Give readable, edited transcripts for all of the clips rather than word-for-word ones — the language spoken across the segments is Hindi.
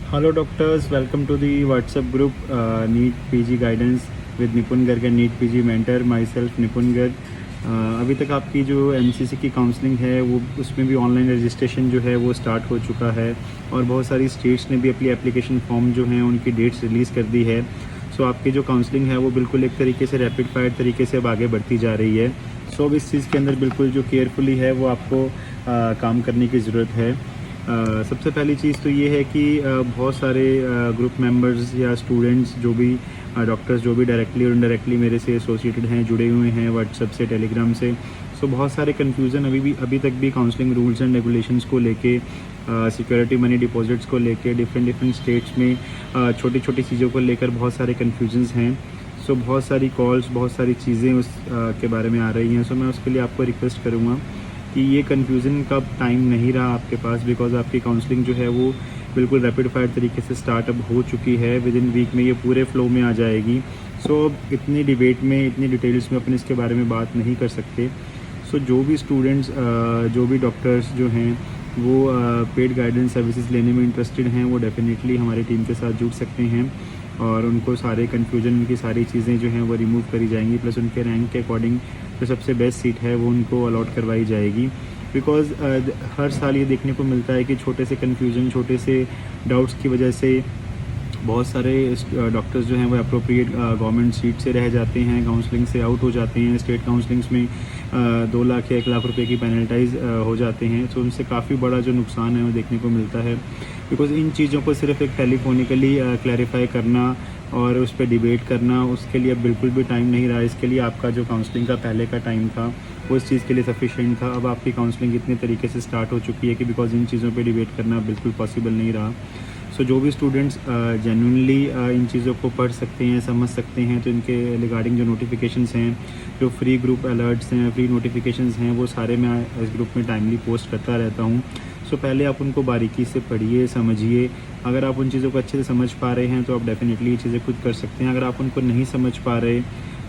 Hello doctors, welcome to the WhatsApp group NEET PG Guidance with Nipun Garg NEET PG mentor myself Nipun Garg. अभी तक आपकी जो एमसीसी की काउंसलिंग है वो उसमें भी ऑनलाइन रजिस्ट्रेशन जो है वो स्टार्ट हो चुका है और बहुत सारी स्टेट्स ने भी अपनी एप्लीकेशन फॉर्म जो हैं उनकी डेट्स रिलीज़ कर दी है। सो आपकी जो काउंसलिंग है वो बिल्कुल एक तरीके से रैपिड फायर तरीके से अब आगे बढ़ती जा रही है। सो अब इस चीज़ के अंदर बिल्कुल जो केयरफुली है वो आपको काम करने की ज़रूरत है। सबसे पहली चीज़ तो ये है कि बहुत सारे ग्रुप मेंबर्स या स्टूडेंट्स जो भी डॉक्टर्स जो भी डायरेक्टली और इनडायरेक्टली मेरे से एसोसिएटेड हैं, जुड़े हुए हैं व्हाट्सएप से, टेलीग्राम से। सो बहुत सारे कन्फ्यूज़न अभी तक भी काउंसलिंग रूल्स एंड रेगुलेशंस को लेके, सिक्योरिटी मनी डिपॉजिट्स को लेके, डिफरेंट स्टेट्स में छोटी छोटी चीज़ों को लेकर बहुत सारे कन्फ्यूजन्स हैं। सो बहुत सारी कॉल्स, बहुत सारी चीज़ें उस के बारे में आ रही हैं। सो मैं उसके लिए आपको रिक्वेस्ट करूँगा कि ये कन्फ्यूज़न का टाइम नहीं रहा आपके पास, बिकॉज़ आपकी काउंसलिंग जो है वो बिल्कुल रैपिड फायर तरीके से स्टार्ट अब हो चुकी है। विद इन वीक में ये पूरे फ्लो में आ जाएगी। सो इतनी डिबेट में, इतनी डिटेल्स में अपन इसके बारे में बात नहीं कर सकते। सो जो भी स्टूडेंट्स, जो भी डॉक्टर्स जो हैं वो पेड गाइडेंस सर्विसेज लेने में इंटरेस्टेड हैं, वो डेफिनेटली हमारी टीम के साथ जुड़ सकते हैं और उनको सारे कन्फ्यूजन, उनकी सारी चीज़ें जो हैं वो रिमूव करी जाएंगी। प्लस उनके रैंक के अकॉर्डिंग जो सबसे बेस्ट सीट है वो उनको अलॉट करवाई जाएगी। बिकॉज़ हर साल ये देखने को मिलता है कि छोटे से कन्फ्यूजन, छोटे से डाउट्स की वजह से बहुत सारे डॉक्टर्स जो हैं वो अप्रोप्रिएट गवर्नमेंट सीट से रह जाते हैं, काउंसलिंग से आउट हो जाते हैं। स्टेट काउंसलिंग्स में 2 लाख या 1 लाख रुपए की पेनल्टाइज हो जाते हैं। तो उनसे काफ़ी बड़ा जो नुकसान है वो देखने को मिलता है। बिकॉज़ इन चीज़ों को सिर्फ एक टेलीफोनिकली क्लैरिफाई करना और उस पर डिबेट करना, उसके लिए अब बिल्कुल भी टाइम नहीं रहा। इसके लिए आपका जो काउंसलिंग का पहले का टाइम था वो इस चीज़ के लिए सफिशिएंट था। अब आपकी काउंसलिंग इतने तरीके से स्टार्ट हो चुकी है कि बिकॉज़ इन चीज़ों पे डिबेट करना बिल्कुल पॉसिबल नहीं रहा। सो जो भी स्टूडेंट्स जेन्युइनली इन चीज़ों को पढ़ सकते हैं, समझ सकते हैं, तो इनके रिगार्डिंग जो नोटिफिकेशंस हैं, जो फ्री ग्रुप अलर्ट्स हैं, फ्री नोटिफिकेशंस हैं, वो सारे मैं इस ग्रुप में टाइमली पोस्ट करता रहता हूँ। सो पहले आप उनको बारीकी से पढ़िए, समझिए। अगर आप उन चीज़ों को अच्छे से समझ पा रहे हैं तो आप डेफ़िनेटली ये चीज़ें खुद कर सकते हैं। अगर आप उनको नहीं समझ पा रहे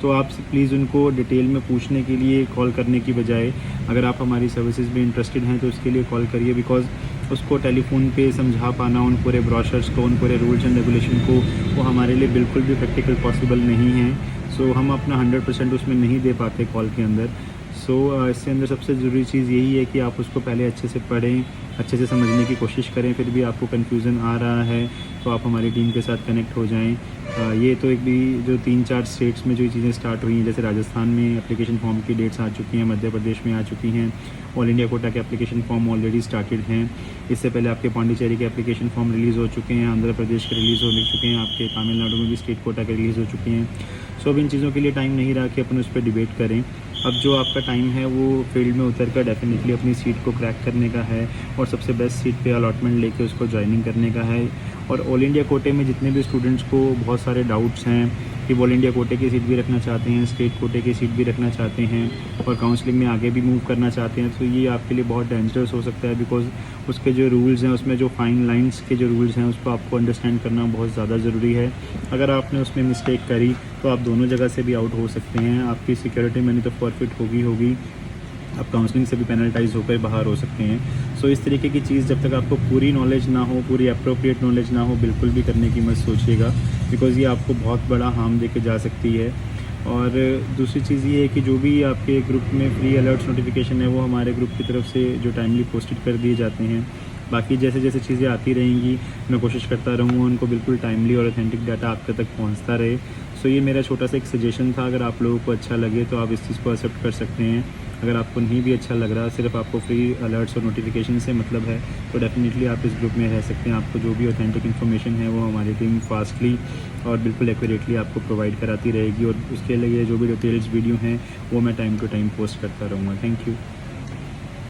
तो आप प्लीज़ उनको डिटेल में पूछने के लिए कॉल करने की बजाय, अगर आप हमारी सर्विसेज में इंटरेस्टेड हैं तो उसके लिए कॉल करिए। बिकॉज़ उसको टेलीफोन पे समझा पाना उन पूरे ब्रोशर्स को, उन पूरे रूल्स एंड रेगुलेशन को, वो हमारे लिए बिल्कुल भी प्रैक्टिकल पॉसिबल नहीं है। सो हम अपना 100% उसमें नहीं दे पाते कॉल के अंदर। सो इससे अंदर सबसे ज़रूरी चीज़ यही है कि आप उसको पहले अच्छे से पढ़ें, अच्छे से समझने की कोशिश करें। फिर भी आपको कन्फ्यूज़न आ रहा है तो आप हमारी टीम के साथ कनेक्ट हो जाएं। ये तो एक भी जो 3-4 स्टेट्स में जो ये चीज़ें स्टार्ट हुई हैं, जैसे राजस्थान में एप्लीकेशन फॉर्म की डेट्स आ चुकी हैं, मध्य प्रदेश में आ चुकी हैं, ऑल इंडिया कोटा के एप्लीकेशन फॉर्म ऑलरेडी स्टार्टेड हैं। इससे पहले आपके पांडिचेरी के एप्लीकेशन फॉर्म रिलीज़ हो चुके हैं, आंध्र प्रदेश के रिलीज़ हो चुके हैं, आपके तमिलनाडु में भी स्टेट कोटा के रिलीज़ हो चुके हैं। सो अब इन चीज़ों के लिए टाइम नहीं रहा कि अपन उस पर डिबेट करें। अब जो आपका टाइम है वो फील्ड में उतर कर डेफिनेटली अपनी सीट को क्रैक करने का है और सबसे बेस्ट सीट पे अलॉटमेंट लेके उसको ज्वाइनिंग करने का है। और ऑल इंडिया कोटे में जितने भी स्टूडेंट्स को बहुत सारे डाउट्स हैं कि ऑल इंडिया कोटे की सीट भी रखना चाहते हैं, स्टेट कोटे की सीट भी रखना चाहते हैं और काउंसलिंग में आगे भी मूव करना चाहते हैं, तो ये आपके लिए बहुत डेंजरस हो सकता है। बिकॉज़ उसके जो रूल्स हैं, उसमें जो फाइन लाइंस के जो रूल्स हैं, उसको आपको अंडरस्टैंड करना बहुत ज़्यादा ज़रूरी है। अगर आपने उसमें मिस्टेक करी तो आप दोनों जगह से भी आउट हो सकते हैं। आपकी सिक्योरिटी मनी तो फॉरफिट होगी, आप काउंसलिंग से भी पेनल्टाइज होकर बाहर हो सकते हैं। सो इस तरीके की चीज़ जब तक आपको पूरी नॉलेज ना हो, पूरी अप्रोप्रिएट नॉलेज ना हो, बिल्कुल भी करने की मत सोचिएगा। बिकॉज़ ये आपको बहुत बड़ा हार्म देके जा सकती है। और दूसरी चीज़ ये है कि जो भी आपके ग्रुप में फ्री अलर्ट्स नोटिफिकेशन है वो हमारे ग्रुप की तरफ से जो टाइमली पोस्टेड कर दिए जाते हैं। बाकी जैसे जैसे चीज़ें आती रहेंगी मैं कोशिश करता रहूँगा उनको बिल्कुल टाइमली और ऑथेंटिक डाटा आप तक पहुँचता रहे। सो ये मेरा छोटा सा एक सजेशन था। अगर आप लोगों को अच्छा लगे तो आप इस चीज़ को एक्सेप्ट कर सकते हैं। अगर आपको नहीं भी अच्छा लग रहा, सिर्फ आपको फ्री अलर्ट्स और नोटिफिकेशन से मतलब है, तो डेफिनेटली आप इस ग्रुप में रह सकते हैं। आपको जो भी ऑथेंटिक इन्फॉर्मेशन है वो हमारी टीम फास्टली और बिल्कुल एक्यूरेटली आपको प्रोवाइड कराती रहेगी और उसके लिए जो भी डिटेल्स वीडियो हैं वो मैं टाइम टू टाइम पोस्ट करता रहूँगा। Thank you.